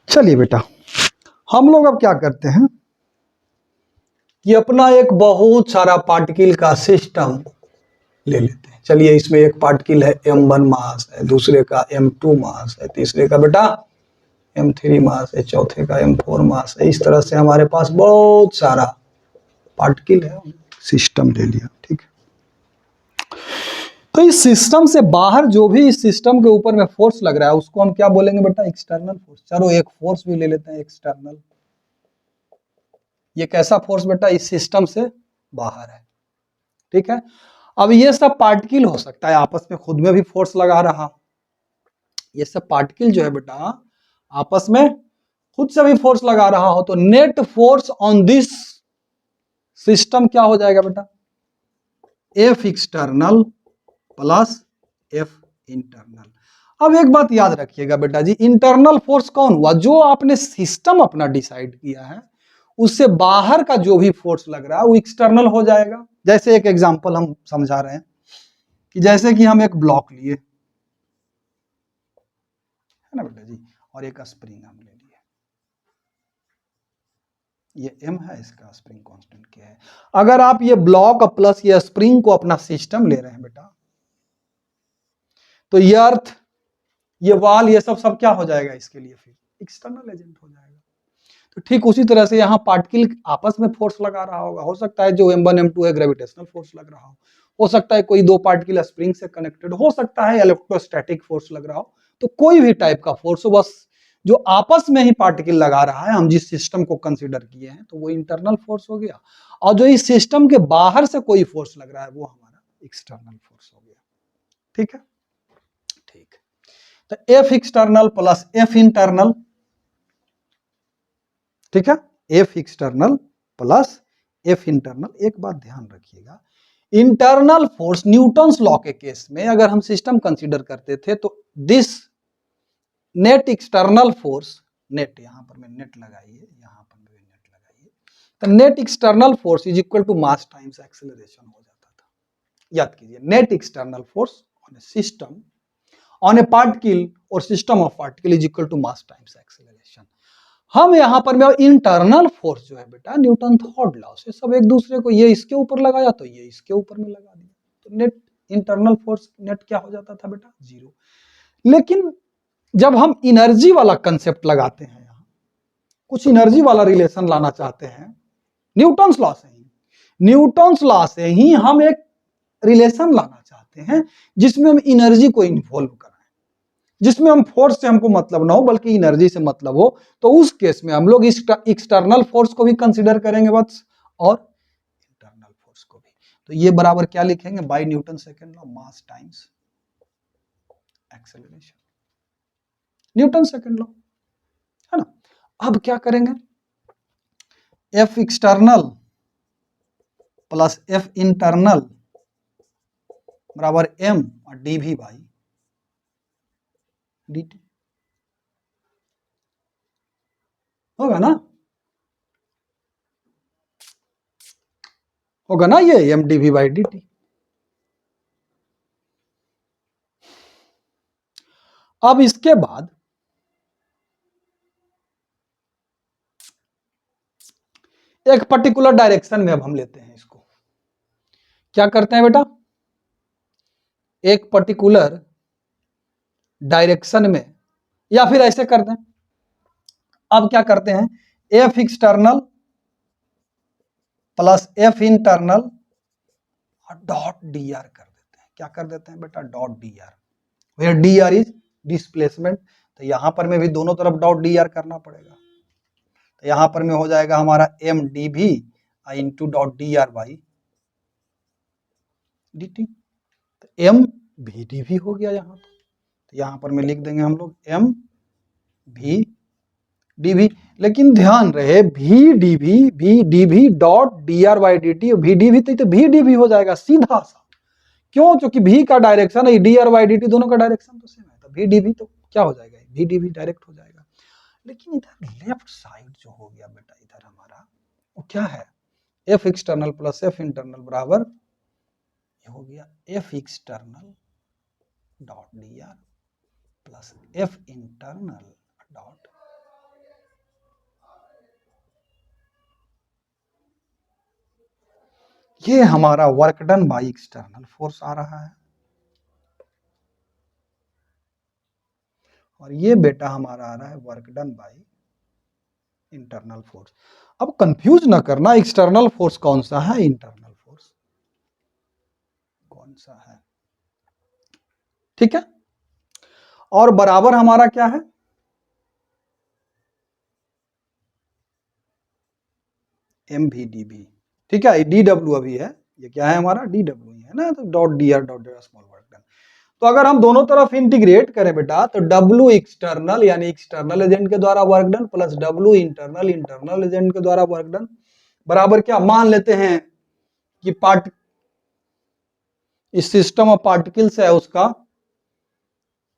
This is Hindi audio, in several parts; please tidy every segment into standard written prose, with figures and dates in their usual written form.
चलिए बेटा, हम लोग अब क्या करते हैं कि अपना एक बहुत सारा पार्टिकल का सिस्टम ले लेते हैं। चलिए, इसमें एक पार्टिकल है m1 मास है, दूसरे का m2 मास है, तीसरे का बेटा m3 मास है, चौथे का m4 मास है। इस तरह से हमारे पास बहुत सारा पार्टिकल है, सिस्टम ले लिया। ठीक है, तो इस सिस्टम से बाहर जो भी इस सिस्टम के ऊपर में फोर्स लग रहा है उसको हम क्या बोलेंगे बेटा? External force. चलो एक फोर्स भी ले लेते हैं एक्सटर्नल। ये कैसा फोर्स बेटा? इस सिस्टम से बाहर है। ठीक है, अब ये सब पार्टिकल हो सकता है आपस में खुद में भी फोर्स लगा रहा। ये सब पार्टिकल जो है बेटा आपस में खुद से भी फोर्स लगा रहा हो, तो net force on this system क्या हो जाएगा बेटा? F external plus F internal. अब एक बात याद रखिएगा बेटा जी, इंटरनल फोर्स कौन हुआ? जो आपने सिस्टम अपना डिसाइड किया है उससे बाहर का जो भी फोर्स लग रहा है वो एक्सटर्नल हो जाएगा। जैसे एक एग्जांपल हम समझा रहे हैं कि जैसे कि हम एक ब्लॉक लिए, है ना बेटा जी, और एक स्प्रिंग हम ले लिए। ये m है, इसका स्प्रिंग कांस्टेंट क्या है? अगर आप ये ब्लॉक प्लस ये स्प्रिंग को अपना सिस्टम ले रहे हैं बेटा, तो ये अर्थ, ये वाल, ये सब क्या हो जाएगा? इसके लिए फिर एक्सटर्नल एजेंट हो जाएगा। तो ठीक उसी तरह से यहाँ पार्टिकल आपस में फोर्स लगा रहा होगा। हो सकता है जो m1 m2 है ग्रेविटेशनल फोर्स लग रहा हो सकता है कोई दो पार्टिकल स्प्रिंग से कनेक्टेड, हो सकता है इलेक्ट्रोस्टैटिक फोर्स लग रहा हो। तो कोई भी टाइप का फोर्स हो, बस जो आपस में ही पार्टिकल लगा रहा है, हम जिस सिस्टम को कंसिडर किए हैं, तो वो इंटरनल फोर्स हो गया। और जो इस सिस्टम के बाहर से कोई फोर्स लग रहा है वो हमारा एक्सटर्नल फोर्स हो गया। ठीक है, ठीक। तो F external plus F internal, ठीक है, F external plus F internal. एक बात ध्यान रखिएगा, इंटरनल फोर्स न्यूटन्स लॉ के केस में अगर हम सिस्टम कंसीडर करते थे तो this net external force, net यहां पर मैं नेट लगाइए, यहां पर मैं नेट लगाइए, तो net external force is equal to mass times acceleration हो जाता था। याद कीजिए, net external force on a system on a particle और system of particle is equal to mass times acceleration. हम यहां पर में इंटरनल फोर्स जो है बेटा न्यूटन थर्ड लॉ से सब एक दूसरे को, ये इसके ऊपर लगाया तो ये इसके ऊपर में लगा दिया, तो नेट इंटरनल फोर्स नेट क्या हो जाता था बेटा? जीरो। लेकिन जब हम एनर्जी वाला कंसेप्ट लगाते हैं, यहां कुछ एनर्जी वाला रिलेशन लाना चाहते हैं न्यूटन्स लॉ से ही, न्यूटन्स लॉ से ही हम एक रिलेशन लाना चाहते हैं जिसमें हम एनर्जी को इन्वॉल्व कराएं, जिसमें हम फोर्स से हमको मतलब ना हो बल्कि एनर्जी से मतलब हो, तो उस केस में हम लोग एक्सटर्नल फोर्स को भी कंसीडर करेंगे बस, और इंटरनल फोर्स को भी। तो ये बराबर क्या लिखेंगे? By Newton second law, mass times acceleration, Newton second law, है ना। अब क्या करेंगे? F external plus F internal बराबर एम और डी भी बाई डी टी होगा ना, होगा ना ये M D V by D T. अब इसके बाद एक पर्टिकुलर डायरेक्शन में अब हम लेते हैं इसको, क्या करते हैं बेटा? एक पर्टिकुलर डायरेक्शन में, या फिर ऐसे करते हैं, अब क्या करते हैं? F external plus F internal dot D R कर देते हैं। क्या कर देते हैं बेटा? Dot D R, where D R is displacement. तो यहां पर में भी दोनों तरफ डॉट डी आर करना पड़ेगा, तो यहां पर में हो जाएगा हमारा एम डी भी into dot D R by D T. तो एम भी डी भी हो गया यहां पर, तो यहां पर में लिख देंगे हम लोग एम भी डी भी। लेकिन ध्यान रहे भी डी भी dot D R by D T, भी डी भी तो भी डी भी हो जाएगा सीधा सा। क्यों? क्योंकि भी का डायरेक्शन है, D R by D T दोनों का डायरेक्शन तो सेम है, तो भी डी भी तो क्या हो जाएगा? भी डी भी डायरेक्ट हो जाएगा। लेकिन इधर लेफ्ट साइड जो हो गया बेटा इधर हमारा, वो क्या है? F external plus F internal बराबर ये हो गया F external dot D R plus F internal dot ये हमारा work done by external force आ रहा है, और ये बेटा हमारा आ रहा है work done by internal force. अब कंफ्यूज ना करना, एक्सटर्नल फोर्स कौन सा है, इंटरनल फोर्स कौन सा है, ठीक है। और बराबर हमारा क्या है, mvdv, ठीक है। dw अभी है, ये क्या है हमारा dw ही है ना, तो dot dr dot small work done. तो अगर हम दोनों तरफ इंटीग्रेट करें बेटा, तो W एक्सटर्नल यानी एक्सटर्नल एजेंट के द्वारा work done plus W internal internal agent के द्वारा वर्क डन बराबर क्या, मान लेते हैं कि पार्ट इस सिस्टम ऑफ पार्टिकल्स है उसका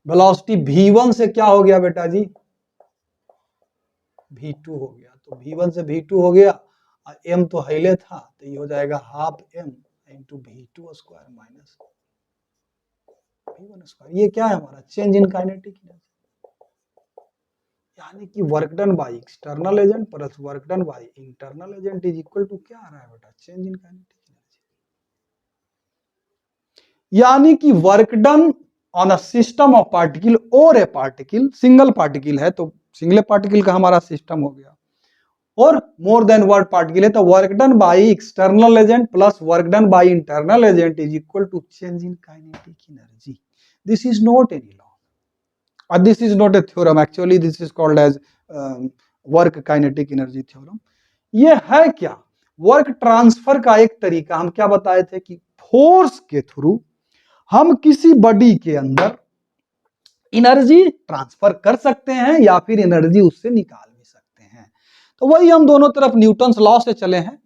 वेलोसिटी v1 से क्या हो गया बेटा जी, v2 हो गया। तो v1 से v2 हो गया, m तो हिले था, तो ये हो जाएगा half m into v2 square minus v1 square. ये क्या है हमारा, चेंज इन काइनेटिक एनर्जी, यानी कि work done by external agent plus work done by internal agent is equal to क्या आ रहा है बेटा, चेंज इन काइनेटिक एनर्जी। यानी कि work done on a system of particle और ए पार्टिकल, सिंगल पार्टिकल है तो सिंगल पार्टिकल का हमारा सिस्टम हो गया, और मोर देन वन पार्टिकल है तो work done by external agent plus work done by internal agent is equal to change in kinetic energy. This is not any law, this is not a theorem, actually this is called as work kinetic energy theorem। ये है क्या, वर्क ट्रांसफर का एक तरीका। हम क्या बताए थे कि फोर्स के थ्रू हम किसी बॉडी के अंदर एनर्जी ट्रांसफर कर सकते हैं या फिर एनर्जी उससे निकाल भी सकते हैं। तो वही हम दोनों तरफ न्यूटन्स लॉ से चले हैं,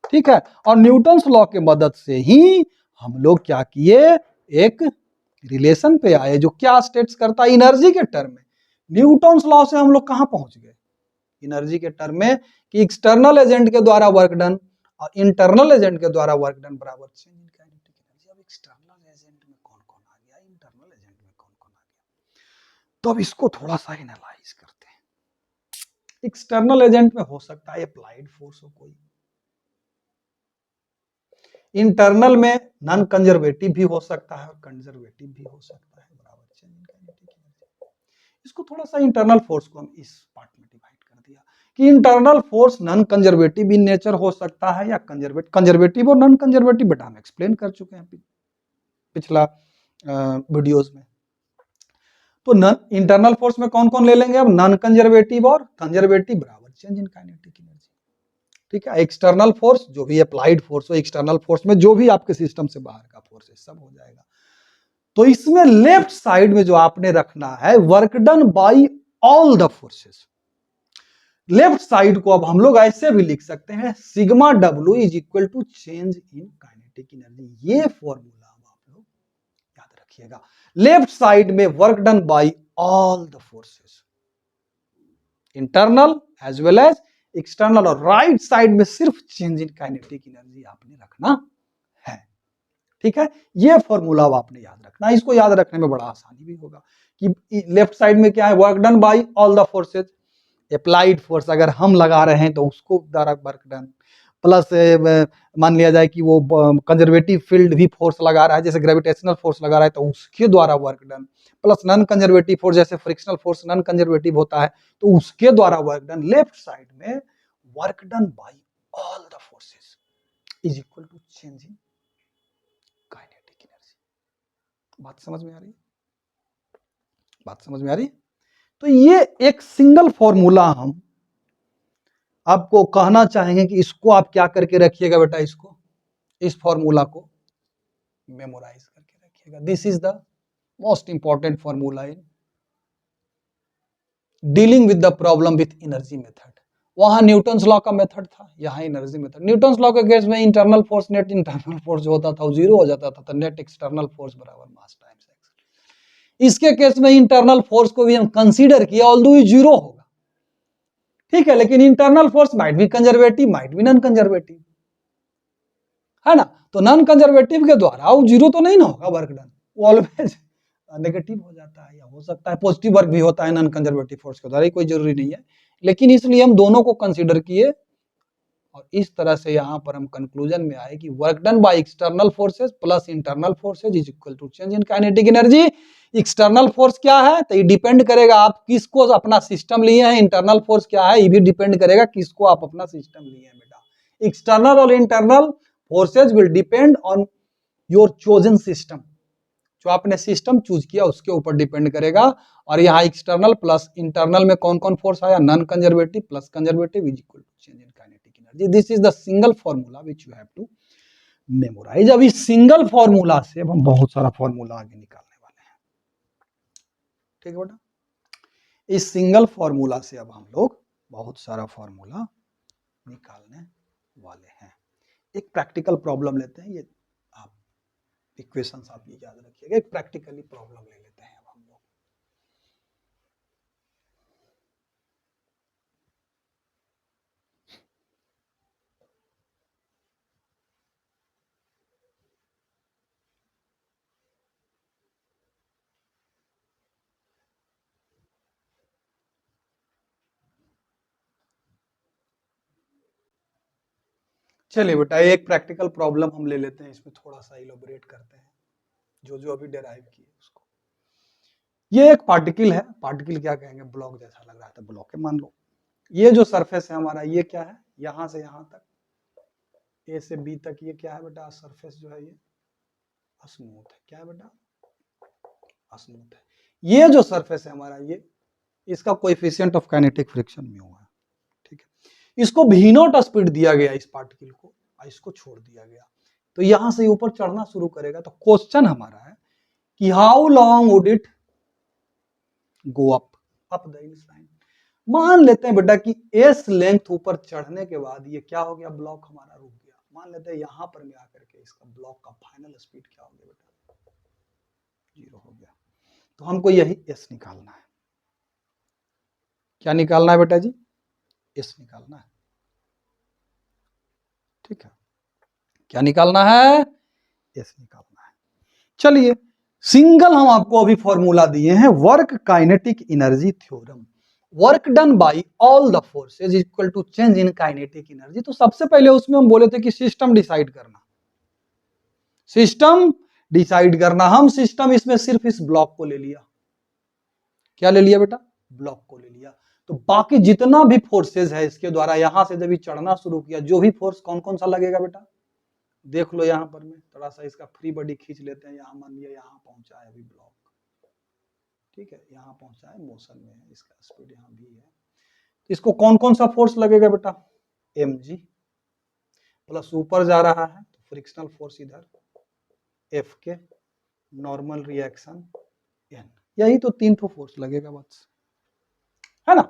ठीक है। और न्यूटन्स लॉ के मदद से ही हम लोग क्या किए, एक रिलेशन पे आए जो क्या स्टेट्स करता है एनर्जी के टर्म में। न्यूटन्स लॉ से हम लोग कहां पहुंच गए, एनर्जी के टर्म में, कि एक्सटर्नल एजेंट के द्वारा वर्क डन और इंटरनल एजेंट के द्वारा वर्क डन बराबर चेंज इन काइनेटिक एनर्जी। अब एक्सटर्नल एजेंट में कौन कौन आ गया, इंटरनल एजेंट में कौन कौन आ गया, तो अब इसको थोड़ा सा एनालाइज करते हैं। एक्सटर्नल एजेंट में हो सकता है अप्लाइड फोर्स हो कोई, इंटरनल में नॉन कंजर्वेटिव भी हो सकता है और कंजर्वेटिव भी हो सकता है, बराबर चेंज इन काइनेटिक एनर्जी। इसको थोड़ा सा इंटरनल फोर्स को हम इस पार्ट में डिवाइड कर दिया कि internal force non conservative in nature हो सकता है या कंजर्वेटिव और नॉन कंजर्वेटिव बेटा हम एक्सप्लेन कर चुके हैं पिछला वीडियोस में। तो इंटरनल फोर्स में कौन कौन ले लेंगे अब, नॉन कंजर्वेटिव और कंजर्वेटिव बराबर चेंज इन काइनेटिक एनर्जी, ठीक है। एक्सटर्नल फोर्स जो भी अप्लाइड फोर्स हो, एक्सटर्नल फोर्स में जो भी आपके सिस्टम से बाहर का फोर्स है सब हो जाएगा। तो इसमें लेफ्ट साइड में जो आपने रखना है work done by all the forces. Left side को अब हम लोग ऐसे भी लिख सकते हैं, sigma W is equal to change in kinetic energy. ये फॉर्मूला आप लोग याद रखिएगा। लेफ्ट साइड में work done by all the forces, internal as well as external, और राइट साइड में सिर्फ चेंज इन काइनेटिक एनर्जी आपने रखना है, ठीक है। ये फॉर्मूला आपने याद रखना, इसको याद रखने में बड़ा आसानी भी होगा कि लेफ्ट साइड में क्या है, work done by all the forces. Applied force अगर हम लगा रहे हैं तो उसको द्वारा वर्क डन, प्लस मान लिया जाए कि वो कंजर्वेटिव फील्ड भी फोर्स लगा रहा है, जैसे ग्रेविटेशनल फोर्स लगा रहा है तो उसके द्वारा work done, plus non conservative force जैसे फ्रिक्शनल फोर्स नॉन कंजर्वेटिव होता है तो उसके द्वारा वर्क डन। लेफ्ट साइड में work done by all the forces is equal to change in kinetic energy. बात समझ में आ रही है, बात समझ में आ रही है। तो ये एक सिंगल फॉर्मूला हम आपको कहना चाहेंगे कि इसको आप क्या करके रखिएगा बेटा, इसको इस फॉर्मूला को मेमोराइज करके रखिएगा। This is the most important formula in dealing with the problem with energy method. वहां न्यूटन्स लॉ का मेथड था, यहाँ एनर्जी मेथड। न्यूटन्स लॉ के केस में internal force, net internal force जो होता था वो जीरो हो जाता था, तो नेट एक्सटर्नल फोर्स बराबर मास टाइम्स एक्स। इसके केस में इंटरनल फोर्स को भी हम कंसीडर किया, ऑल्दो ये जीरो होगा, ठीक है, लेकिन internal force might be conservative might be non conservative, है ना। तो नॉन कंजर्वेटिव के द्वारा वो जीरो तो नहीं ना होगा वर्क डन, वो ऑलवेज नेगेटिव हो जाता है, या हो सकता है पॉजिटिव वर्क भी होता है नॉन कंजर्वेटिव फोर्स के द्वारा, कोई जरूरी नहीं है। लेकिन इसलिए हम दोनों को कंसीडर किए और इस तरह से यहाँ पर हम कंक्लूजन में आए कि work done by external forces plus internal forces is equal to change in kinetic energy. External force क्या है, तो ये डिपेंड करेगा आप किसको अपना सिस्टम लिए हैं। इंटरनल फोर्स क्या है, ये भी डिपेंड करेगा किसको आप अपना सिस्टम लिए हैं बेटा। एक्सटर्नल और internal forces will depend on your chosen system, जो आपने सिस्टम चूज किया उसके ऊपर डिपेंड करेगा। और यहाँ एक्सटर्नल प्लस इंटरनल में कौन कौन फोर्स आया, non conservative plus conservative is equal to change in kinetic energy. This is the single formula which you have to memorise. अब इस सिंगल फॉर्मूला से अब हम बहुत सारा फॉर्मूला आगे निकालने वाले हैं, ठीक है बेटा। इस सिंगल फॉर्मूला से अब हम लोग बहुत सारा फॉर्मूला निकालने वाले हैं। एक प्रैक्टिकल प्रॉब्लम लेते हैं, ये आप इक्वेशंस आप ये याद रखिएगा। एक प्रैक्टिकली प्रॉब्लम ले लेते हैं अब हम लोग। चलिए बेटा एक प्रैक्टिकल प्रॉब्लम हम ले लेते हैं, इसमें थोड़ा सा इलोबरेट करते हैं जो जो अभी डेराइव किए उसको। ये एक पार्टिकल है, पार्टिकल क्या कहेंगे, ब्लॉक जैसा लग रहा है तो ब्लॉक है मान लो। ये जो सरफेस है हमारा ये क्या है, यहां से यहां तक ए से बी तक ये क्या है बेटा, सरफेस जो है ये स्मूथ है। क्या है बेटा, स्मूथ है। ये जो सरफेस है हमारा ये, इसका coefficient of kinetic friction mu है, ठीक है। इसको v नॉट स्पीड दिया गया इस पार्टिकल को, इसको छोड़ दिया गया, तो यहां से ऊपर चढ़ना शुरू करेगा। तो क्वेश्चन हमारा है कि how long would it go up the incline. मान लेते हैं बेटा कि एस लेंथ ऊपर चढ़ने के बाद ये क्या हो गया, ब्लॉक हमारा रुक गया। मान लेते हैं यहां पर में आकर के इसका ब्लॉक का फाइनल स्पीड क्या हो गया बेटा, 0 हो गया। तो हमको यही एस निकालना है। क्या निकालना है बेटा जी, एस निकालना है, ठीक है। क्या निकालना है, एस निकालना है। चलिए सिंगल हम आपको अभी फॉर्मूला दिए हैं, work kinetic energy theorem. Work done by all the forces equal to change in kinetic energy. तो सबसे पहले उसमें हम बोले थे कि सिस्टम डिसाइड करना, सिस्टम डिसाइड करना। हम सिस्टम इसमें सिर्फ इस ब्लॉक को ले लिया। क्या ले लिया बेटा, ब्लॉक को ले लिया। तो बाकी जितना भी फोर्सेज है इसके द्वारा यहां से जब चढ़ना शुरू किया, जो भी फोर्स कौन कौन सा लगेगा बेटा, देख लो यहां पर में थोड़ा सा इसका फ्री बॉडी खींच लेते हैं। यहां मान लिया यहां पहुंचा है अभी ब्लॉक, ठीक है, यहां पहुंचा है, मोशन में है, इसका स्पीड यहां भी है। इसको कौन कौन सा फोर्स लगेगा बेटा, mg प्लस ऊपर जा रहा है तो फ्रिक्शनल फोर्स इधर एफ के, नॉर्मल रिएक्शन n। यही तो 3 फोर्स लगेगा बस, है ना।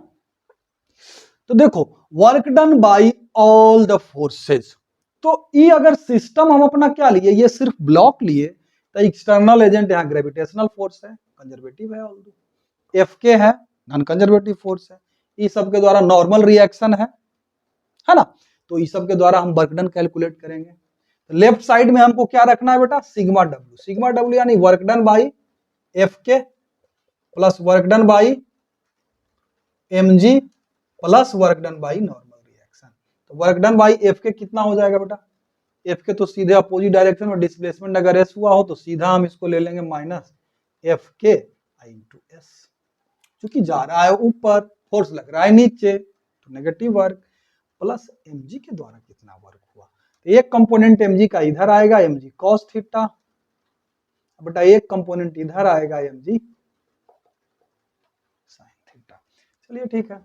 तो देखो work done by all the forces, तो ये अगर सिस्टम हम अपना क्या लिए, ये सिर्फ ब्लॉक लिए, तो एक्सटर्नल एजेंट यहाँ ग्रेविटेशनल फोर्स है, कंजर्वेटिव है, ऑल्दो एफ के है, नॉन कंजर्वेटिव फोर्स है। इस सब के द्वारा नॉर्मल रिएक्शन है ना। तो इस सब के द्वारा हम वर्क डन कैलकुलेट करेंगे। तो लेफ्ट साइड में हमको क्या रखना है बेटा, सिग्मा डब्ल्यू। सिग्मा डब्ल्यू यानी work done by F K plus work done by M G plus work done by normal reaction. तो work done by F K कितना हो जाएगा बेटा, एफ के तो सीधे अपोजिट डायरेक्शन में डिस्प्लेसमेंट अगर एस हुआ हो तो सीधा हम इसको ले लेंगे माइनस एफ के आई इंटू एस। क्योंकि जा रहा है ऊपर, फोर्स लग रहा है नीचे, तो नेगेटिव वर्क प्लस mg के द्वारा कितना वर्क हुआ। तो एक कंपोनेंट mg का इधर आएगा mg cos थीटा, बेटा एक कंपोनेंट इधर आएगा mg sin थीटा। चलिए ठीक है,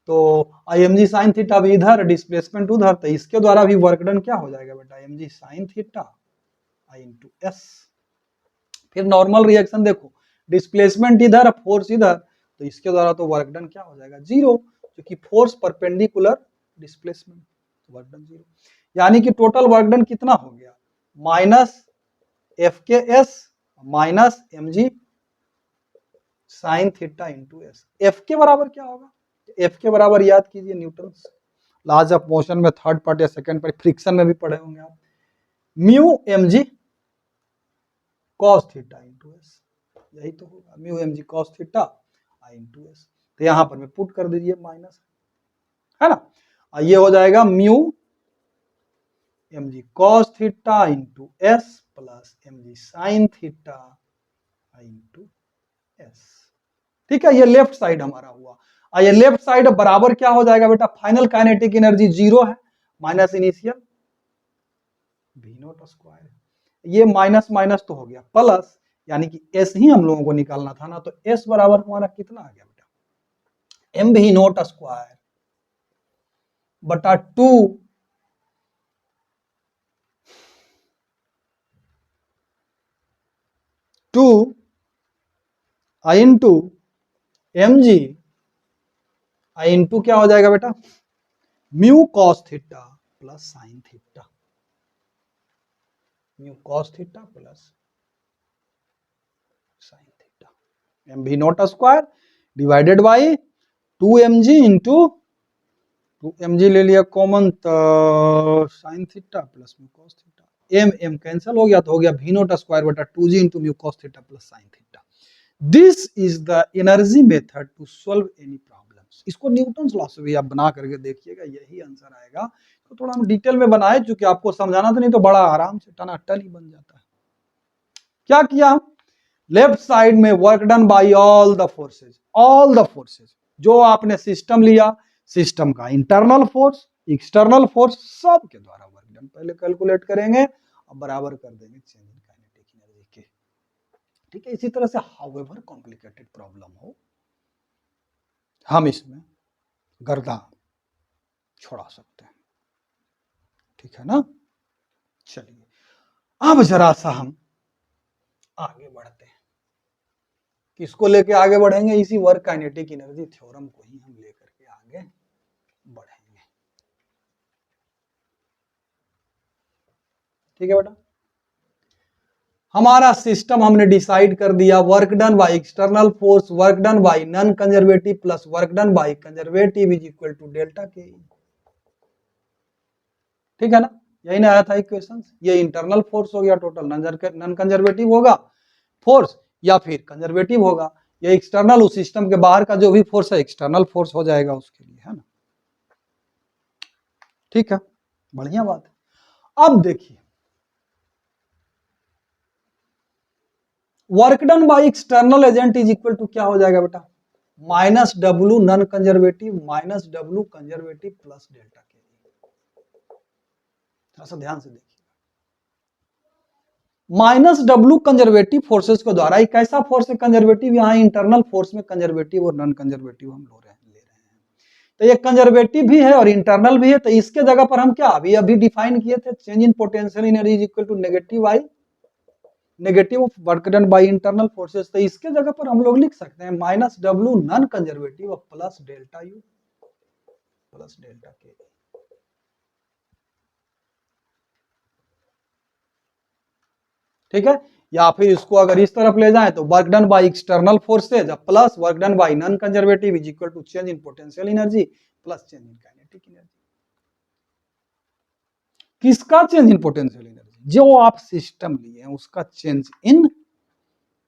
तो mg sin थीटा भी इधर, डिस्प्लेसमेंट उधर, तो इसके द्वारा भी वर्क डन क्या हो जाएगा बेटा, mg sin थीटा आई इंटू एस। फिर नॉर्मल रिएक्शन देखो, डिस्प्लेसमेंट इधर फोर्स इधर, तो इसके द्वारा तो वर्क डन क्या हो जाएगा, 0, क्योंकि force perpendicular displacement, work done 0। यानी कि टोटल वर्क डन कितना हो गया, minus F K S minus M G sine theta into S. F K बराबर क्या होगा, एफ के बराबर याद कीजिए न्यूटन लॉज ऑफ मोशन में थर्ड पार्ट या सेकंड पार्ट फ्रिक्शन में भी पढ़े होंगे आप, mu M G cos theta into S. यही तो होगा, mu M G cos theta आई इंटू एस। तो यहां पर मैं पुट कर दीजिए माइनस, है ना। ये हो जाएगा mu mg cos theta into S plus mg sign theta into S. ठीक है, ये लेफ्ट साइड हमारा हुआ। और ये लेफ्ट साइड बराबर क्या हो जाएगा बेटा, फाइनल काइनेटिक एनर्जी 0 है minus initial V not square, ये माइनस माइनस तो हो गया प्लस, यानी कि एस ही हम लोगों को निकालना था ना, तो एस बराबर हमारा कितना आ गया बेटा, एम वी नॉट स्क्वायर बटा 2 I into M G I into क्या हो जाएगा बेटा, mu cos theta plus sine theta, mu cos theta plus sine theta, M V not square divided by 2mg into 2mg ले लिया कॉमन, तो sine theta plus mu cos theta, M M cancel हो गया तो हो गया वी नॉट स्क्वायर बटा 2g into mu cos theta plus sine theta. This is the energy method to solve any problems. इसको न्यूटन्स लॉ से भी आप बना करके देखिएगा, यही आंसर आएगा। तो थोड़ा हम डिटेल में बनाए क्योंकि आपको समझाना तो नहीं, तो बड़ा आराम से टनाटन ही बन जाता है। क्या किया, लेफ्ट साइड में work done by all the forces, जो आपने सिस्टम लिया, सिस्टम का इंटरनल फोर्स एक्सटर्नल फोर्स सब के द्वारा वर्क डन पहले कैलकुलेट करेंगे और बराबर कर देंगे चेंज इन काइनेटिक एनर्जी के। ठीक है, इसी तरह से हाउएवर कॉम्प्लिकेटेड प्रॉब्लम हो, हम इसमें गर्दा छोड़ा सकते हैं। ठीक है ना, चलिए अब जरा सा हम आगे बढ़ते हैं। किसको लेके आगे बढ़ेंगे, इसी वर्क काइनेटिक एनर्जी थ्योरम को ही हम लेकर के आगे बढ़ेंगे। ठीक है बेटा, हमारा सिस्टम हमने डिसाइड कर दिया, work done by external force, work done by non conservative plus work done by conservative is equal to delta K. ठीक है ना, यही ना आया था इक्वेशन। ये इंटरनल फोर्स हो गया टोटल, नॉन कंजर्वेटिव होगा फोर्स या फिर कंजर्वेटिव होगा, ये एक्सटर्नल उस सिस्टम के बाहर का जो भी फोर्स है एक्सटर्नल फोर्स हो जाएगा उसके लिए, है ना। ठीक है, बढ़िया बात है। अब देखिए, work done by external agent is equal to क्या हो जाएगा बेटा, minus W non conservative minus W conservative plus delta K. थोड़ा सा ध्यान से देखिए, माइनस डब्ल्यू कंजर्वेटिव फोर्सेस के द्वारा एक ऐसा फोर्स है कंजर्वेटिव, यहाँ इंटरनल फोर्स में कंजर्वेटिव और नॉन कंजर्वेटिव हम ले रहे हैं। तो ये कंजर्वेटिव भी है और इंटरनल भी है, तो इसके जगह पर हम क्या अभी डिफाइन किए थे, change in potential energy is equal to negative of work done by internal forces. तो इसके जगह पर हम लोग लिख सकते हैं minus W non conservative plus delta U plus delta K. ठीक है, या फिर इसको अगर इस तरफ ले जाएं तो work done by external forces plus work done by non conservative is equal to change in potential energy plus change in kinetic energy. किसका चेंज इन पोटेंशियल एनर्जी, जो आप सिस्टम लिए हैं उसका चेंज इन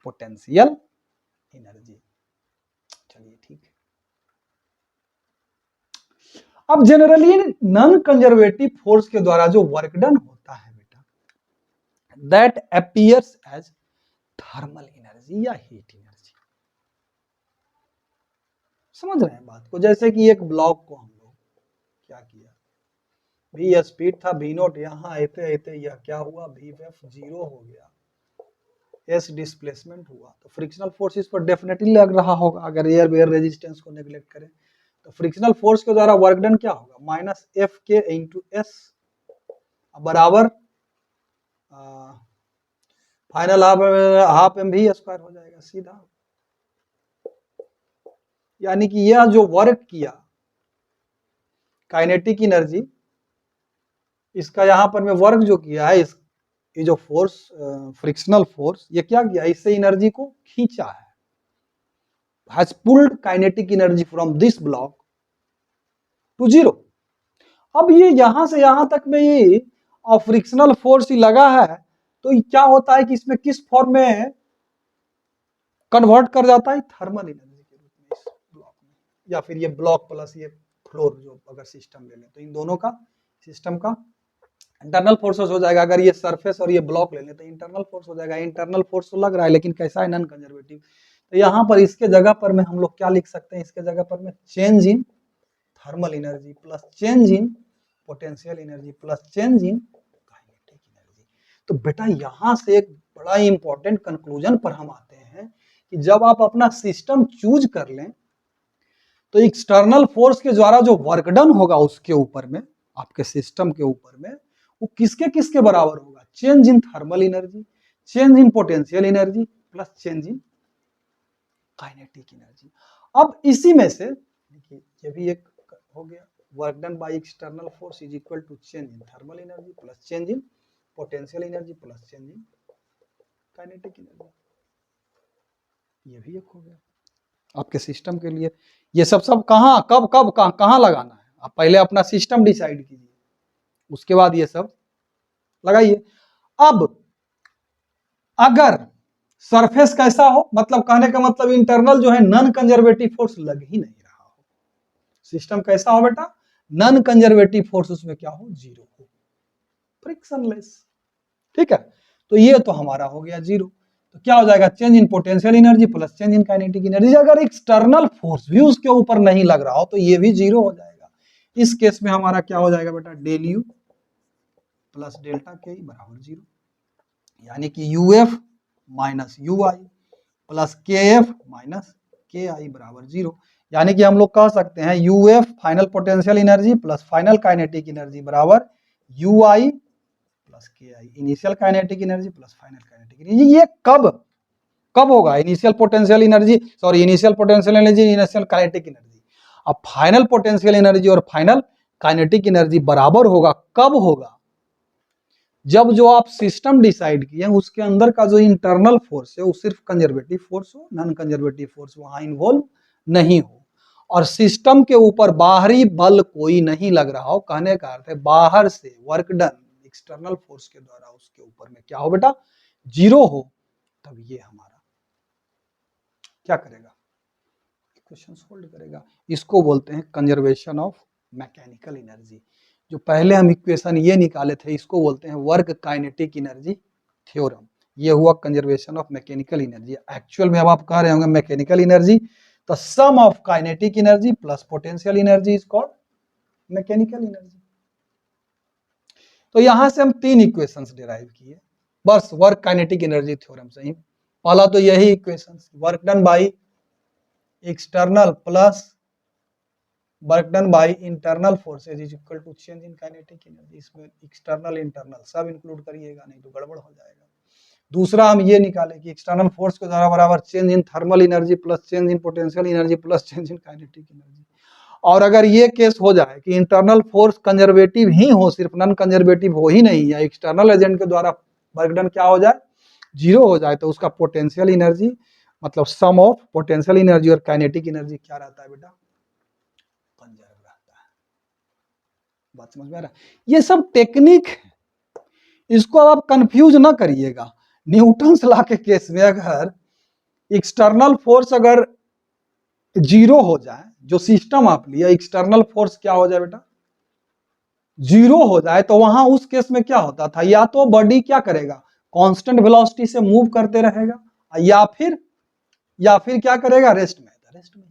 पोटेंशियल एनर्जी। चलिए ठीक है, अब जनरली नॉन कंजर्वेटिव फोर्स के द्वारा जो वर्क डन होता है बेटा, that appears as thermal energy या हीट एनर्जी। समझ रहे हैं बात को, जैसे कि एक ब्लॉक को हम लोग क्या किया, भी स्पीड था भी नोट, यहाँ आते आते यह क्या हुआ, भी एफ 0 हो गया, एस डिस्प्लेसमेंट हुआ, तो फ्रिक्शनल फोर्स इस पर डेफिनेटली लग रहा होगा। अगर एयर वेयर रेजिस्टेंस को नेग्लेक्ट करें तो फ्रिक्शनल फोर्स के द्वारा वर्क डन क्या होगा, माइनस एफ के इंटू एस बराबर फाइनल हाफ एम भी स्क्वायर हो जाएगा सीधा। यानी कि यह जो वर्क किया काइनेटिक एनर्जी, इसका यहां पर मैं वर्क जो किया है, इस ये जो फोर्स फ्रिक्शनल फोर्स, ये क्या किया, इससे एनर्जी को खींचा है, has pulled kinetic energy from this block to 0। अब ये यहां से यहां तक में ये फ्रिक्शनल फोर्स ही लगा है, तो क्या होता है कि इसमें किस फॉर्म में कन्वर्ट कर जाता है, थर्मल एनर्जी के रूप में इस ब्लॉक में, या फिर ये ब्लॉक प्लस ये फ्लोर जो अगर सिस्टम ले लें तो इन दोनों का सिस्टम का इंटरनल फोर्सेस हो जाएगा। अगर ये सरफेस और ये ब्लॉक ले लें तो इंटरनल फोर्स हो जाएगा। इंटरनल फोर्स तो लग रहा है लेकिन कैसा है, नॉन कंजर्वेटिव। तो यहाँ पर इसके जगह पर में हम लोग क्या लिख सकते हैं, इसके जगह पर में change in thermal energy plus change in potential energy plus change in kinetic energy. तो बेटा यहाँ से एक बड़ा इंपॉर्टेंट कंक्लूजन पर हम आते हैं कि जब आप अपना सिस्टम चूज कर लें तो एक्सटर्नल फोर्स के द्वारा जो वर्क डन होगा उसके ऊपर में, आपके सिस्टम के ऊपर में, वो किसके किसके बराबर होगा, change in thermal energy, change in potential energy plus change in kinetic energy. अब इसी में से देखिए ये भी एक हो गया, work done by external force is equal to change in thermal energy plus change in potential energy plus change in kinetic energy. ये भी एक हो गया आपके सिस्टम के लिए। ये सब कहाँ कब कब कहाँ लगाना है, आप पहले अपना सिस्टम डिसाइड कीजिए, उसके बाद ये सब लगाइए। अब अगर सरफेस कैसा हो, मतलब कहने का मतलब इंटरनल जो है नॉन कंजर्वेटिव फोर्स लग ही नहीं रहा हो, सिस्टम कैसा हो बेटा, नॉन कंजर्वेटिव फोर्स उसमें क्या हो, जीरो हो, फ्रिक्शनलेस। ठीक है, तो ये तो हमारा हो गया जीरो। तो क्या हो जाएगा, change in potential energy plus change in kinetic energy. अगर एक्सटर्नल फोर्स भी उसके ऊपर नहीं लग रहा हो तो ये भी जीरो हो जाएगा। इस केस में हमारा क्या हो जाएगा बेटा, डेल यू प्लस डेल्टा के बराबर जीरो, यानी कि U F minus you I plus के एफ माइनस के आई बराबर जीरो। यानी कि हम लोग कह सकते हैं U F final potential energy plus final kinetic energy बराबर U I plus K I, initial kinetic energy plus final kinetic energy. ये कब कब होगा, initial potential energy, sorry initial potential energy, initial kinetic energy. अब फाइनल पोटेंशियल एनर्जी और फाइनल काइनेटिक एनर्जी बराबर होगा, कब होगा, जब जो आप सिस्टम डिसाइड किए उसके अंदर का जो इंटरनल फोर्स है वो सिर्फ कंजर्वेटिव फोर्स हो, नॉन कंजर्वेटिव फोर्स वहां इन्वॉल्व नहीं हो, और सिस्टम के ऊपर बाहरी बल कोई नहीं लग रहा हो। कहने का अर्थ है बाहर से वर्क डन एक्सटर्नल फोर्स के द्वारा उसके ऊपर में क्या हो बेटा, जीरो हो, तब ये हमारा क्या करेगा, इक्वेशन सोल्व करेगा। इसको बोलते हैं कंजर्वेशन ऑफ मैकेनिकल एनर्जी। जो पहले हम इक्वेशन ये निकाले थे इसको बोलते हैं वर्क काइनेटिक एनर्जी थ्योरम। ये हुआ conservation of mechanical energy. Actual में अब आप कह रहे होंगे मैकेनिकल एनर्जी, तो sum of kinetic energy plus potential energy is called mechanical energy. तो यहां से हम तीन इक्वेशंस डिराइव किए बस वर्क काइनेटिक एनर्जी थ्योरम से ही। पहला तो यही equation, work done by external plus work done by internal forces is equal to change in kinetic energy. इसमें एक्सटर्नल इंटरनल सब इंक्लूड करिएगा, नहीं तो गड़बड़ हो जाएगा। दूसरा हम ये निकाले कि एक्सटर्नल फोर्स के द्वारा बराबर change in thermal energy plus change in potential energy plus change in kinetic energy. और अगर ये केस हो जाए कि इंटरनल फोर्स कंजर्वेटिव ही हो, सिर्फ नॉन कंजर्वेटिव हो ही नहीं, या एक्सटर्नल एजेंट के द्वारा वर्क डन क्या हो जाए, जीरो हो जाए, तो उसका पोटेंशियल एनर्जी मतलब सम ऑफ पोटेंशियल एनर्जी और काइनेटिक एनर्जी क्या रहता है बेटा, कंजर्व रहता है। बात समझ में आ रहा है, ये सब टेक्निक है, इसको आप कंफ्यूज ना करिएगा। न्यूटन्स लॉ के केस में अगर एक्सटर्नल फोर्स अगर जीरो हो जाए, जो सिस्टम आप लिया एक्सटर्नल फोर्स क्या हो जाए बेटा, जीरो हो जाए, तो वहां उस केस में क्या होता था, या तो बॉडी क्या करेगा, कांस्टेंट वेलोसिटी से मूव करते रहेगा, या फिर क्या करेगा, रेस्ट में रहेगा।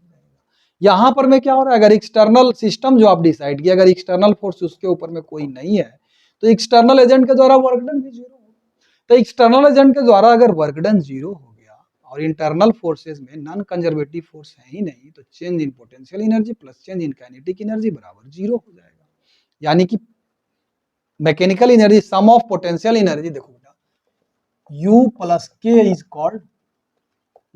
यहां पर में क्या हो रहा है, अगर एक्सटर्नल सिस्टम जो आप डिसाइड किया, अगर एक्सटर्नल फोर्स उसके ऊपर में कोई नहीं है तो एक्सटर्नल एजेंट के द्वारा वर्क डन भी जीरो हो। तो एक्सटर्नल एजेंट के द्वारा अगर वर्क डन जीरो हो गया और इंटरनल फोर्सेज में नॉन कंजर्वेटिव फोर्स है ही नहीं, तो change in potential energy plus change in kinetic energy बराबर जीरो हो जाएगा। यानी कि mechanical energy sum of potential energy, देखो बेटा U plus K is called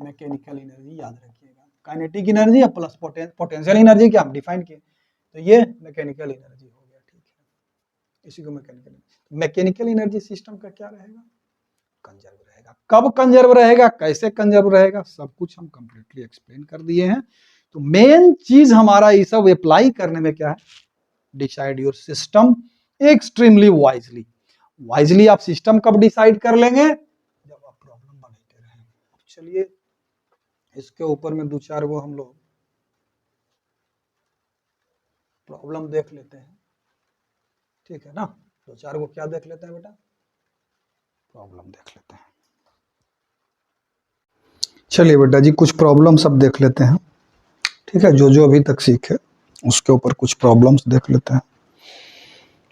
mechanical energy, याद रखिएगा। काइनेटिक एनर्जी या प्लस पोटेंशियल एनर्जी क्या हम डिफाइन किए, तो ये मैकेनिकल एनर्जी हो गया। ठीक है, इसी को मैकेनिकल एनर्जी सिस्टम का क्या रहेगा, कंजर्व रहेगा। कब कंजर्व रहेगा, कैसे कंजर्व रहेगा, सब कुछ हम कंप्लीटली एक्सप्लेन कर दिए हैं। तो मेन चीज हमारा ये सब अप्लाई करने में क्या है, decide your system extremely wisely. Wisely आप सिस्टम कब डिसाइड कर लेंगे, जब आप प्रॉब्लम बनाते रहेंगे। चलिए इसके ऊपर में दो चार वो हम लोग प्रॉब्लम देख लेते हैं, ठीक है ना। तो 4 को क्या देख लेते हैं बेटा, प्रॉब्लम देख लेते हैं। चलिए बेटा जी कुछ प्रॉब्लम सब देख लेते हैं, ठीक है, जो जो अभी तक सीखे उसके ऊपर कुछ प्रॉब्लम्स देख लेते हैं।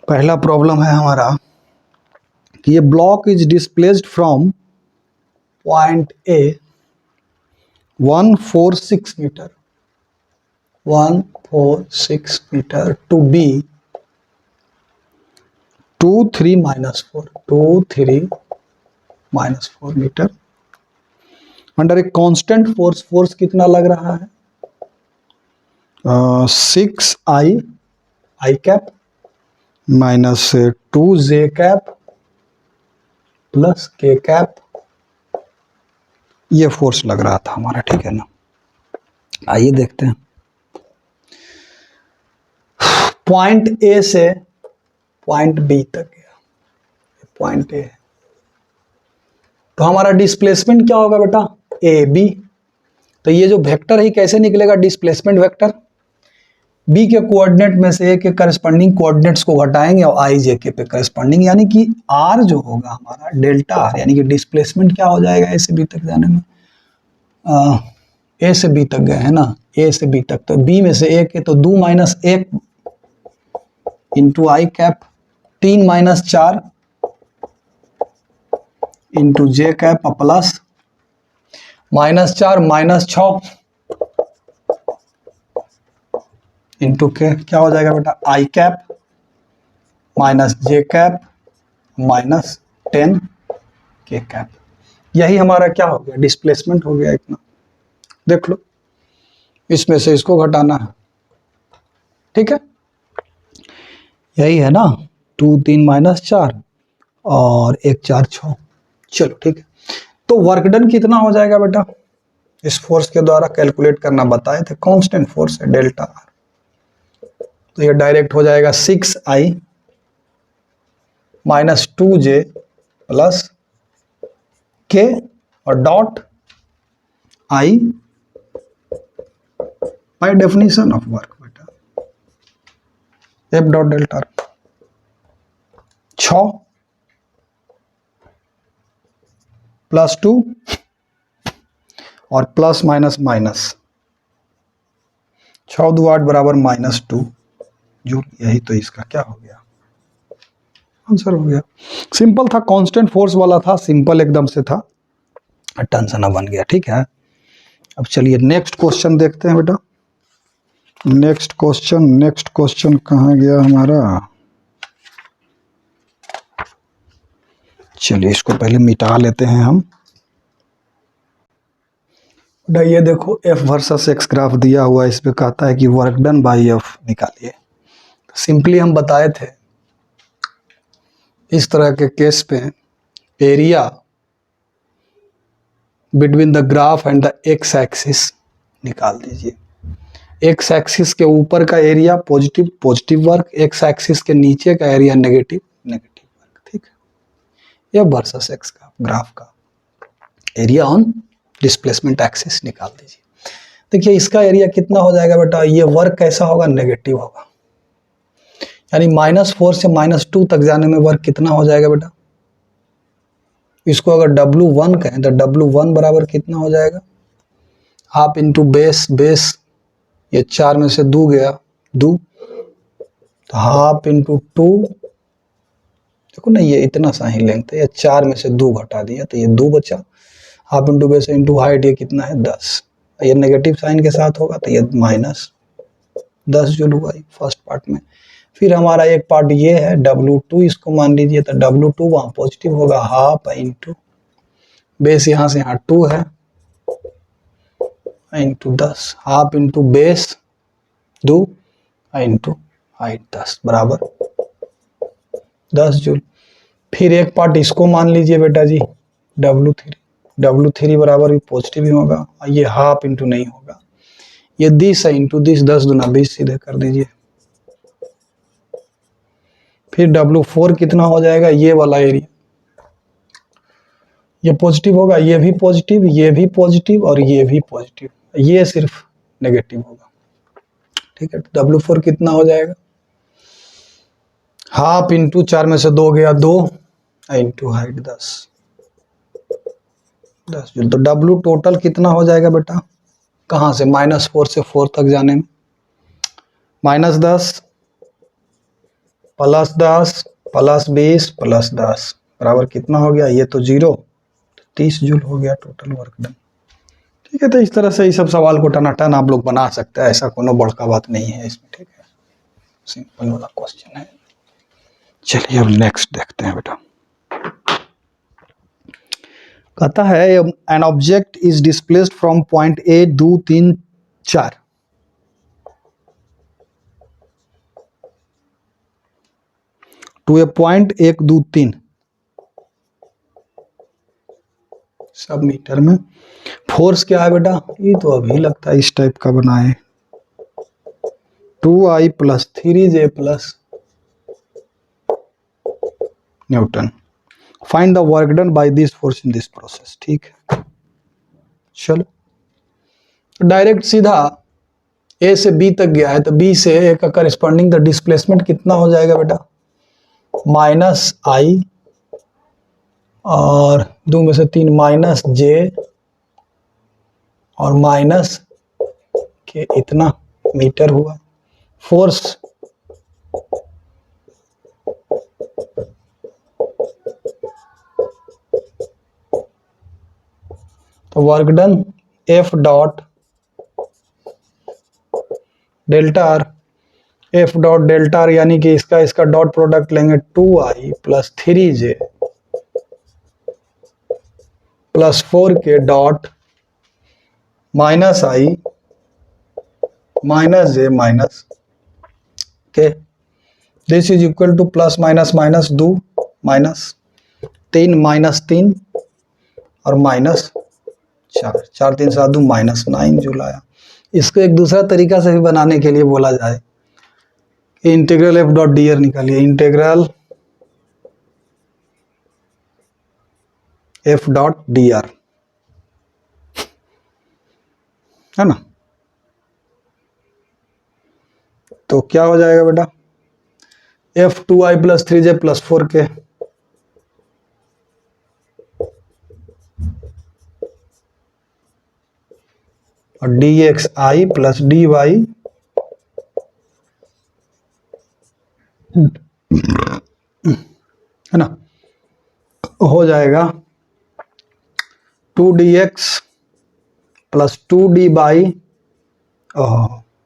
पहला प्रॉब्लम है हमारा कि ये block is displaced from point A 146 meter 146 meter to B 23 minus 4 meter under a constant force. Force कितना लग रहा है 6 I cap minus 2 J cap plus K cap, ये फोर्स लग रहा था हमारा, ठीक है ना। आइए देखते हैं, पॉइंट ए से पॉइंट बी तक गया, पॉइंट ए, तो हमारा डिस्प्लेसमेंट क्या होगा बेटा ए बी। तो ये जो वेक्टर है कैसे निकलेगा, डिस्प्लेसमेंट वेक्टर बी के कोऑर्डिनेट में से ए के करस्पॉन्डिंग कोऑर्डिनेट्स को घटाएंगे और आई जे के पे करस्पॉन्डिंग, यानी कि आर जो होगा हमारा डेल्टा आर, यानी कि डिस्प्लेसमेंट क्या हो जाएगा ए से बी तक जाने में, ए से बी तक गए है ना, ए से बी तक, तो बी में से एक है तो 2 minus 1 into I cap, 3 minus 4 into J cap plus minus 4 minus 6 into K, क्या हो जाएगा बेटा I cap minus J cap minus 10 K cap. यही हमारा क्या हो गया, डिस्प्लेसमेंट हो गया इतना। देख लो इसमें से इसको घटाना है, ठीक है, यही है ना, 2 3 माइनस 4 और 1 4 6। चलो ठीक है, तो वर्क डन कितना हो जाएगा बेटा, इस फोर्स के द्वारा कैलकुलेट करना बताए थे, कांस्टेंट फोर्स है डेल्टा आर, तो ये डायरेक्ट हो जाएगा 6 आई माइनस 2 जे प्लस के और dot I by definition of work बेटा F dot delta R 6 plus 2 और प्लस माइनस माइनस 6 2 8 बराबर माइनस 2 जूल, यही तो इसका क्या हो गया आंसर हो गया। सिंपल था, कांस्टेंट फोर्स वाला था, सिंपल एकदम से था, टेंशन बन गया, ठीक है। अब चलिए नेक्स्ट क्वेश्चन देखते हैं बेटा, नेक्स्ट क्वेश्चन कहाँ गया हमारा, चलिए इसको पहले मिटा लेते हैं हम। ये देखो एफ वर्सेस एक्स ग्राफ दिया हुआ है, इस पे कहता है कि वर्क डन बाय एफ निकालिए। तो सिंपली हम बताए थे इस तरह के केस पे area between the graph and the x axis निकाल दीजिए। एक्स एक्सिस के ऊपर का area positive work, x axis के नीचे का एरिया नेगेटिव वर्क, ठीक है। यह वर्सेस एक्स का ग्राफ का एरिया ऑन डिस्प्लेसमेंट एक्सिस निकाल दीजिए। देखिए इसका एरिया कितना हो जाएगा बेटा, ये वर्क कैसा होगा, नेगेटिव होगा, यानी -4 से -2 तक जाने में वर्क कितना हो जाएगा बेटा, इसको अगर W1 कहें तो W1 बराबर कितना हो जाएगा, हाफ इंटू बेस, ये 4 में से 2 गया 2, तो हाफ इंटू 2, देखो ना ये इतना सा ही लेंथ है, ये 4 में से 2 घटा दिया तो ये 2 बचा, half into base into height, ये कितना है 10, ये नेगेटिव साइन के साथ होगा तो ये -10 जूल हुआ फर्स्ट पार्ट में। फिर हमारा एक पार्ट ये है W2, इसको मान लीजिए तो W2 वहाँ पॉजिटिव होगा, हाफ इंटू बेस यहाँ से यहाँ 2 है into 10, half into base 2 into height 10 बराबर 10 जूल। फिर एक पार्ट इसको मान लीजिए बेटा जी W3 बराबर भी पॉजिटिव ही होगा, ये हाफ इंटू नहीं होगा, ये 20 है इंटू 10, 10 दूना 20 सीधे कर दीजिए। फिर W4 कितना हो जाएगा, ये वाला एरिया, ये पॉजिटिव होगा, ये भी पॉजिटिव, ये भी पॉजिटिव और ये भी पॉजिटिव, ये सिर्फ नेगेटिव होगा, ठीक है। W4 कितना हो जाएगा, हाफ इंटू 4 में से 2 गया 2 इंटू हाइट 10 जूल। तो डब्ल्यू टोटल कितना हो जाएगा बेटा, कहाँ से, -4 से 4 तक जाने में, -10 +10 +20 +10 बराबर कितना हो गया, ये तो 0, 30 जूल हो गया टोटल वर्क डन। ठीक है, तो इस तरह से इस सब सवाल को टनाटन आप लोग बना सकते हैं, ऐसा कोनो बड़का बात नहीं है इसमें। ठीक है, सिंपल वाला क्वेश्चन है। चलिए अब नेक्स्ट देखते हैं बेटा। कहता है an object is displaced from point A 2 3 4 to a point 1 2 3 सब मीटर में। फोर्स क्या है बेटा, ये तो अभी लगता है इस टाइप का बना है, 2I + 3J + Newton. Find the work done by this force in this process. ठीक है, चलो डायरेक्ट सीधा ए से बी तक गया है, तो बी से ए का करस्पॉन्डिंग द डिस्प्लेसमेंट कितना हो जाएगा बेटा, -I और 2 में से 3 -J और माइनस के इतना मीटर हुआ। फोर्स तो work done F dot delta are, F dot delta are यानी कि इसका डॉट प्रोडक्ट लेंगे 2I + 3J + 4K dot -I -J -K, this is equal to +- -2 -3 -3 और -4, 4 3 7 2 -9 जूल आया। इसको एक दूसरा तरीका से भी बनाने के लिए बोला जाए, integral F dot D R निकालिए, integral F dot D R, है ना। तो क्या हो जाएगा बेटा, F 2I + 3J + 4K और dxi + dy है ना, हो जाएगा 2dx + 2dy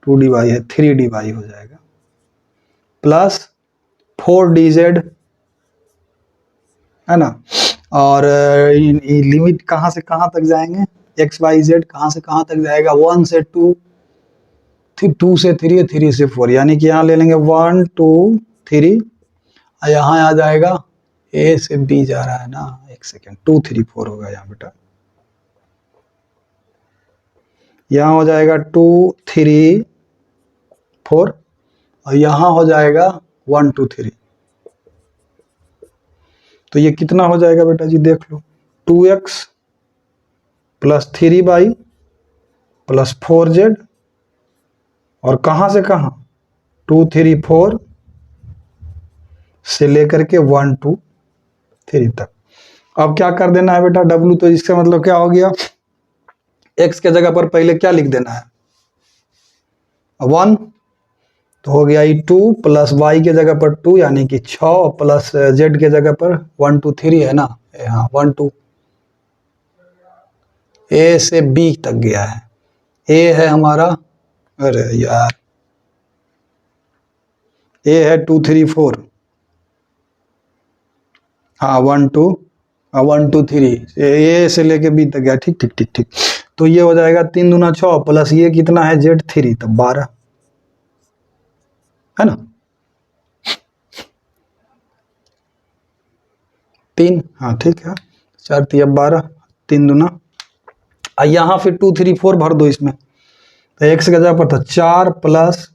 2dy है 3dy हो जाएगा प्लस 4dz, है ना। और लिमिट कहाँ से कहाँ तक जाएंगे, x y z कहाँ से कहाँ तक जाएगा, 1 से 2, 2 से 3, 3 से 4, यानी कि यहाँ ले लेंगे 1 2 3, यहाँ आ जाएगा a से b जा रहा है ना, एक सेकेंड, 2 3 4 होगा यहाँ बेटा, यहाँ हो जाएगा 2 3 4 और यहाँ हो जाएगा 1 2 3। तो ये कितना हो जाएगा बेटा जी, देख लो, 2x + 3y + 4z और कहाँ से कहाँ, 2 3 4 से लेकर के 1 2 3 तक। अब क्या कर देना है बेटा, w, तो इसका मतलब क्या हो गया, x के जगह पर पहले क्या लिख देना है, 1, तो हो गया 2 + y के जगह पर 2 यानी कि 6 + z के जगह पर 1 2 3 है ना, हाँ 1 2, a से b तक गया है, a है हमारा, अरे यार a है 2 3 4, हाँ 1 2 1 2 3, a से लेके b तक गया, ठीक ठीक ठीक ठीक। तो ये हो जाएगा 3 दूना 6 प्लस ये कितना है z 3, तब 12, है ना, 3, हाँ ठीक है, 4 3 12, 3 दूना, यहाँ फिर 2 3 4 भर दो इसमें, तो x की जगह पर था 4 +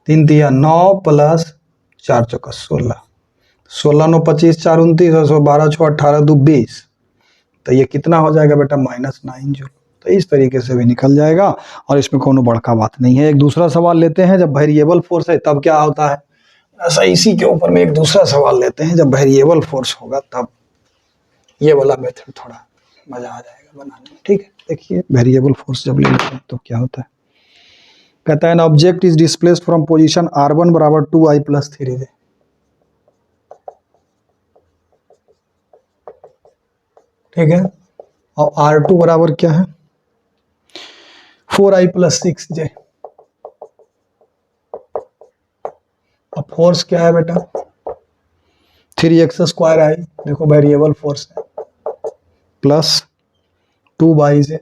3 3 9 + 4 चौका 16, 16 9 25 4 29 और 12 6 18 2 20, तो ये कितना हो जाएगा बेटा, -9 जूल। तो इस तरीके से भी निकल जाएगा और इसमें कोनो बड़का बात नहीं है। एक दूसरा सवाल लेते हैं, जब वेरिएबल फोर्स है तब क्या होता है, ऐसा इसी के ऊपर में एक दूसरा सवाल लेते हैं, जब वेरिएबल फोर्स होगा तब ये वाला मेथड थोड़ा मजा आ जाएगा बनाने में। ठीक है, देखिए वेरिएबल फोर्स जब लेते हैं तो क्या होता है। कहता है an object is displaced from position r1 बराबर 2i प्लस 3j। ठीक है, और r2 बराबर क्या है 4i प्लस 6j। अब फोर्स क्या है बेटा 3x स्क्वायर आई, देखो वेरिएबल फोर्स है, प्लस 2/j।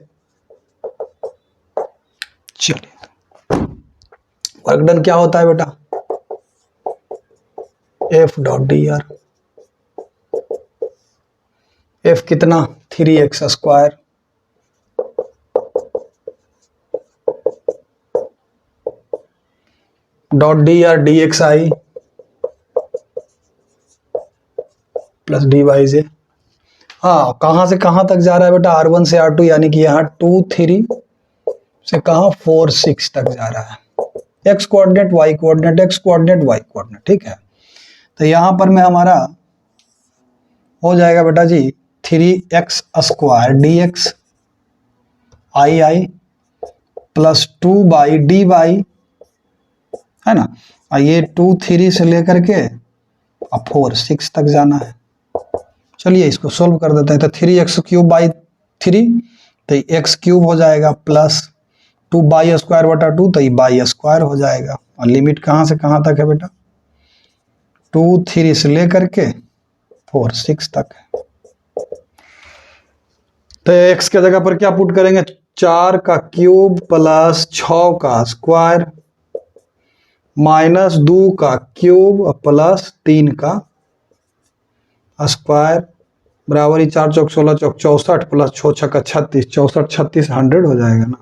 चलिए वर्क डन क्या होता है बेटा F dot D R. F कितना 3x square dot D R D X I plus D Y J. हाँ, कहाँ से कहाँ तक जा रहा है बेटा R1 से R2, यानी कि यहाँ 2 3 से कहाँ 4 6 तक जा रहा है। X coordinate Y coordinate, X coordinate Y coordinate. ठीक है, तो यहाँ पर में हमारा हो जाएगा बेटा जी 3x स्क्वायर डी एक्स आई आई प्लस 2/dy है ना। और ये 2 3 से लेकर के अब 4 6 तक जाना है। चलिए इसको सोल्व कर देते हैं। तो 3x³/3 तो x क्यूब हो जाएगा, प्लस 2y² बटा 2 तो ये y² हो जाएगा। और लिमिट कहाँ से कहाँ तक है बेटा 2 3 से लेकर के 4 6 तक है। तो x के जगह पर क्या पुट करेंगे 4 का क्यूब प्लस 6 का स्क्वायर माइनस 2 का क्यूब प्लस 3 का स्क्वायर बराबर ही 4 चौक 16 चौक 64 प्लस 6 छक्का 36 64 36 100 हो जाएगा ना।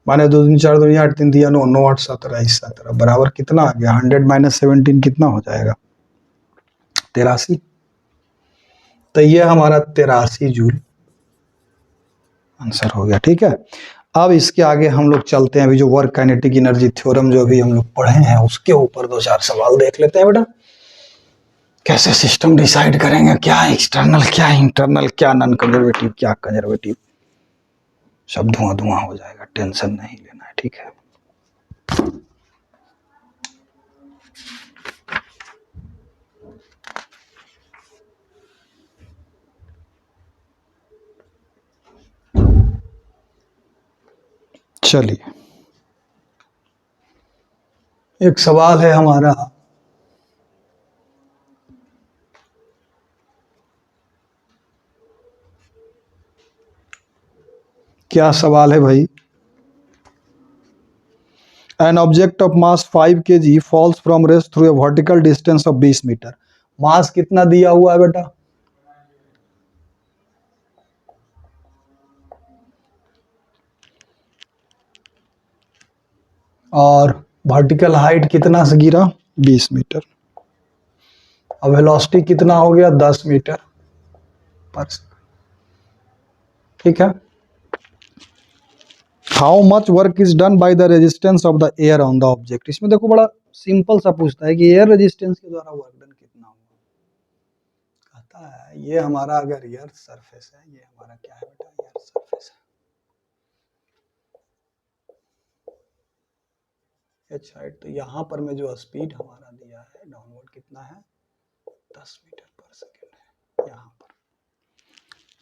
माने 2 दूनी 4 दूनी 8 3 दिया 9 9 8 17 17 बराबर कितना आ गया 100 माइनस 17 कितना हो जाएगा 83। तो ये हमारा 83 जूल आंसर हो गया। ठीक है, अब इसके आगे हम लोग चलते हैं। अभी जो वर्क काइनेटिक एनर्जी थ्योरम जो अभी हम लोग पढ़े हैं उसके ऊपर 2-4 सवाल देख लेते हैं बेटा। कैसे सिस्टम डिसाइड करेंगे, क्या एक्सटर्नल क्या इंटरनल, क्या नॉन कंजर्वेटिव क्या कंजर्वेटिव, सब धुआं धुआं हो जाएगा, टेंशन नहीं लेना है। ठीक है, चलिए एक सवाल है हमारा, क्या सवाल है भाई। An object of mass 5 kg falls from rest through a vertical distance of 20 metre. मास कितना दिया हुआ है बेटा और वर्टिकल हाइट कितना से गिरा 20 मीटर। अब वेलोसिटी कितना हो गया 10 मीटर पर सेकंड। ठीक है, how much work is done by the resistance of the air on the object. इसमें देखो बड़ा सिंपल सा पूछता है कि एयर रेजिस्टेंस के द्वारा वर्क डन कितना होगा। कहता है ये हमारा अगर एयर सरफेस है, ये हमारा क्या है बेटा एयर सरफेस है एच हाइट। तो यहाँ पर में जो स्पीड हमारा दिया है डाउनवर्ड कितना है 10 मीटर पर सेकेंड है यहाँ पर।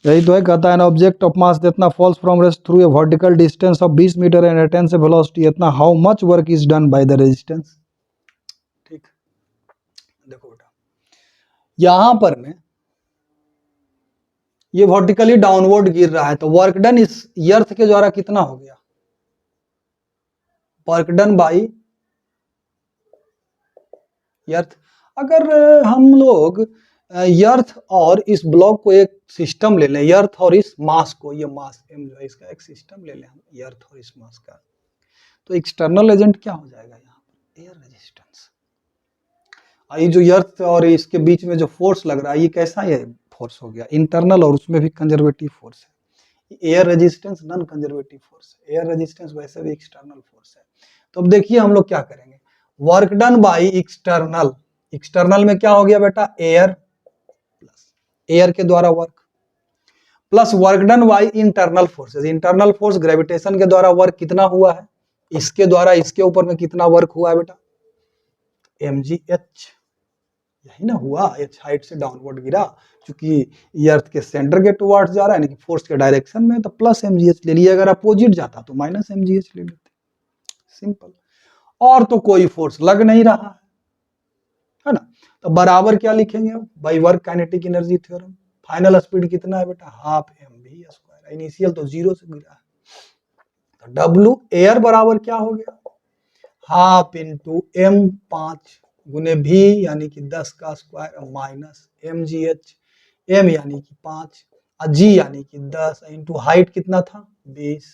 यही तो है, कहता है एन ऑब्जेक्ट ऑफ मास इतना falls from rest through a vertical distance of 20 metre and attains a velocity इतना, how much work is done by the resistance. ठीक, देखो बेटा यहां पर में ये वर्टिकली डाउनवर्ड गिर रहा है तो वर्क डन इस अर्थ के द्वारा कितना हो गया वर्क डन बाई अर्थ। अगर हम लोग अर्थ और इस ब्लॉक को एक सिस्टम ले लें, अर्थ और इस मास को, ये मास m जो है इसका एक सिस्टम ले लें हम अर्थ और इस मास का, तो एक्सटर्नल एजेंट क्या हो जाएगा यहाँ पर एयर रेजिस्टेंस। ये जो अर्थ और इसके बीच में जो फोर्स लग रहा है ये कैसा है फोर्स हो गया इंटरनल, और उसमें भी कंजर्वेटिव फोर्स है। Air resistance non conservative force है, एयर रेजिस्टेंस वैसे भी एक्सटर्नल फोर्स है। तो अब देखिए हम लोग क्या करेंगे, work done by external external में क्या हो गया बेटा, एयर, प्लस एयर के द्वारा work, plus work done by internal forces, internal force gravitation के द्वारा वर्क कितना हुआ है, इसके द्वारा इसके ऊपर में कितना वर्क हुआ है बेटा, mgh, यही ना हुआ, एच हाइट से डाउनवर्ड गिरा, क्योंकि ये अर्थ के सेंटर के टुवर्ड्स जा रहा है, यानी कि फोर्स के डायरेक्शन में, तो प्लस mgh ले लिया, अगर अपोजिट जाता तो माइनस mgh ले लेते, सिंपल। और तो कोई फोर्स लग नहीं रहा है ना, तो बराबर क्या लिखेंगे अब, by work kinetic energy theorem, final speed कितना है बेटा, हाफ mv स्क्वायर, इनिशियल तो 0 से गिरा है, तो W एयर बराबर क्या हो गया, हाफ इंटू m 5 गुने v यानी कि 10 का स्क्वायर माइनस mgh, m यानी कि 5 और g यानी कि 10 इंटू हाइट कितना था 20,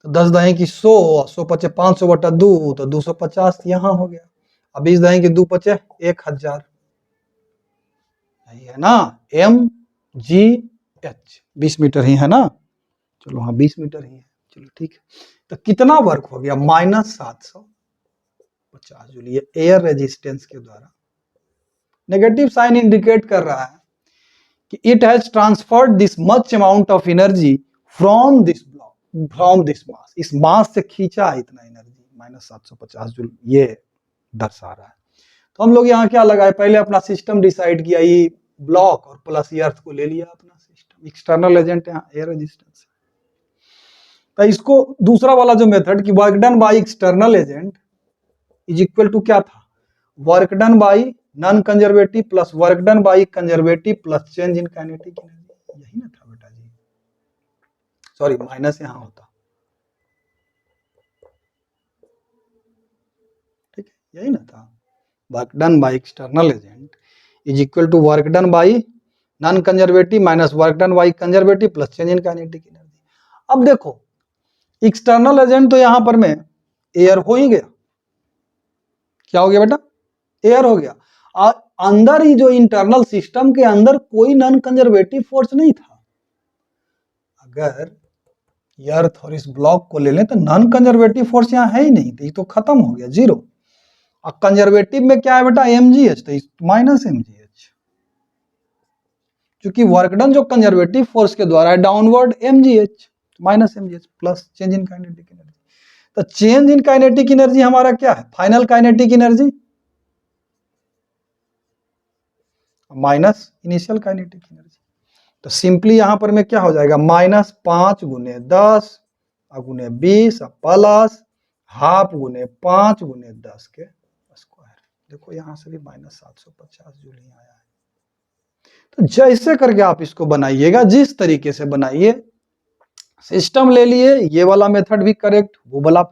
तो 10 दाएं की 100, 100 पचे 500 बटा 2 तो 250 यहाँ हो गया, अब 20 दाएं की 2 पचे 1000, यही है ना mgh, 20 मीटर ही है ना, चलो हाँ 20 मीटर ही है, चलो ठीक है, तो कितना वर्क हो गया, माइनस 750 जूल, ये एयर रेजिस्टेंस के द्वारा। नेगेटिव साइन इंडिकेट कर रहा है कि it has transferred this much amount of energy from this block, from this mass, इस मास से खींचा है इतना एनर्जी, माइनस 750 जूल ये दर्शा रहा है। तो हम लोग यहाँ क्या लगाए, पहले अपना सिस्टम डिसाइड किया, ये ब्लॉक और प्लस ये अर्थ को ले लिया अपना सिस्टम, एक्सटर्नल एजेंट यहाँ एयर रेजिस्टेंस। तो इसको दूसरा वाला जो मेथड कि work done by external agent is equal to क्या था, work done by non conservative plus work done by conservative plus change in kinetic energy, यही ना था बेटा जी, सॉरी माइनस यहां होता, ठीक है, यही ना था, work done by external agent is equal to work done by non conservative minus work done by conservative plus change in kinetic energy. अब देखो एक्सटर्नल एजेंट तो यहां पर में एयर हो ही गया, क्या हो गया बेटा, एयर हो गया, और अंदर ही जो इंटरनल सिस्टम के अंदर कोई नॉन कंजर्वेटिव फोर्स नहीं था, अगर अर्थ और इस ब्लॉक को ले लें तो नॉन कंजर्वेटिव फोर्स यहाँ है ही नहीं, तो ये तो खत्म हो गया, जीरो, और कंजर्वेटिव में क्या है बेटा mgh, तो माइनस mgh, क्योंकि वर्क डन जो कंजर्वेटिव फोर्स के द्वारा है downward mgh, minus mgh plus change in kinetic energy, तो चेंज इन काइनेटिक एनर्जी हमारा क्या है, final kinetic energy minus initial kinetic energy, तो सिंपली यहां पर में क्या हो जाएगा, माइनस 5 गुने 10 गुने 20 प्लस हाफ गुने 5 गुने 10 के स्क्वायर, देखो यहां से भी माइनस 750 जूल ही आया है। तो जैसे करके आप इसको बनाइएगा, जिस तरीके से बनाइए, सिस्टम ले लिए, ये वाला मेथड भी करेक्ट, वो वाला,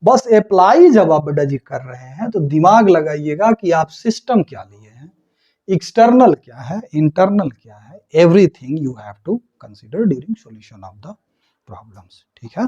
बस अप्लाई जब आप बेटा जी कर रहे हैं तो दिमाग लगाइएगा कि आप सिस्टम क्या लिए हैं, एक्सटर्नल क्या है, इंटरनल क्या है, everything you have to consider during solution of the problems, ठीक है।